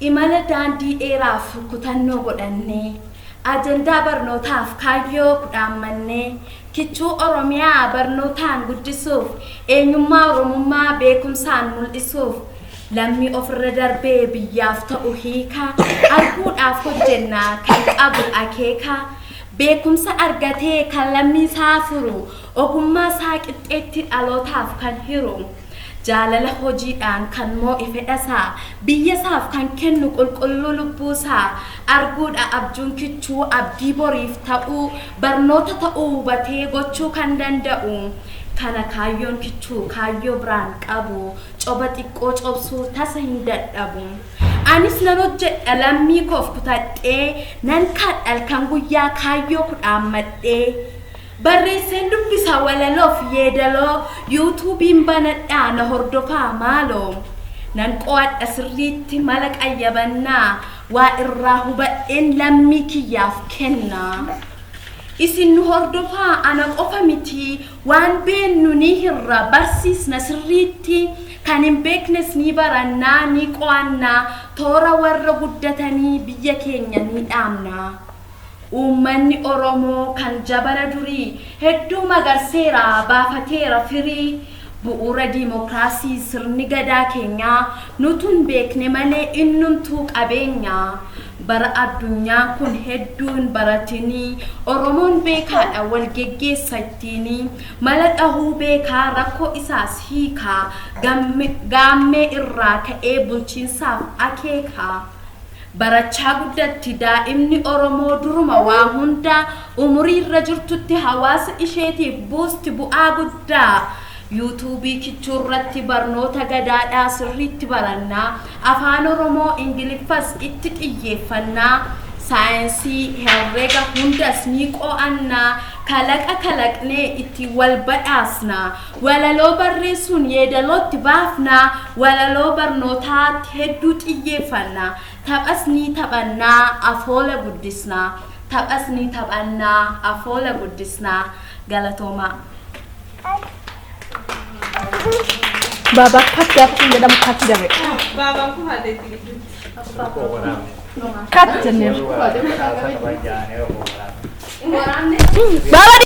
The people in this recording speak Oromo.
imala daandii dheeraaf kutannoo godhannee ajandaa barnootaaf kaayyoo kudhaamannee kichuu Oromiyaa barnootaan guddisuuf eenyummaa Oromummaa beekumsaan mul'isuuf lammii ofirra darbee biyyaaf ta'u hiika arguudhaaf hojjennaa kan qabu akeeka beekumsa argatee kan lammii isaa furu ogummaa isaa qixxeetti dhalootaaf kan hiru jaalala hojiidhaan kan moo'e fedhasaa biyyasaaf kan kennu qulqulluu lubbuusaa arguudha abjuun kichuu abdii boriif ta'uu barnoota ta'uu hubatee gochuu kan danda'u kana kaayyoon kichuu kaayyoo biraan qabu coba xiqqoo cobsuu tasa hin dadhabu anis nan hojjedha lammii koof kutadhee nan kadhal kan guyyaa kaayyoo kudhaammadhee barreesseen dubbisa walaloof yeedaloo yuutuubiin banadhaa na hordofaa maaloo nan qo'adha sirriitti mala qayyabannaa waa irraa hubadheen lammii kiyyaaf kennaa isin nu hordofaa ana qofa miti waan beennu ni hirra barsiisna sirriitti kan hin beeknes ni barannaa ni qo'annaa toora warra guddatanii biyya keenya ni dhaamnaa Uummanni Oromoo kan jabana durii hedduu magarseera baafateera firii bu'uura diimokiraasii sirni gadaa keenyaa nutuun beekne malee innumtuu qabeenyaa bara addunyaan kun hedduun baratinii Oromoon beekaadha wal geggeessa ittiinii mala dhahuu beekaa rakkoo isaas hiikaa gaammee irraa ka'ee bulchiinsaaf akeekaa barachaa guddatti daa'imni Oromoo duruma waa hunda umurii irra jirtutti hawaasa isheetiif buusti bu'aa guddaa yuutuubii kichuu irratti barnoota gadaadhaa sirriitti barannaa afaan Oromoo Ingiliffas itti xiyyeeffannaa saayinsii herrega hundas ni qo'annaa kalaqa kalaqnee itti wal badhaasnaa walaloo barreessuun yeedalootti baafnaa walaloo barnootaatti hedduu xiyyeeffannaa taphas ni taphannaa afoola guddisnaa taphas ni taphannaa afoola guddisnaa galatoomaa Baba kat gaafa jedhamu kat dabe. Baba ku haletti. Kat jennee. Baba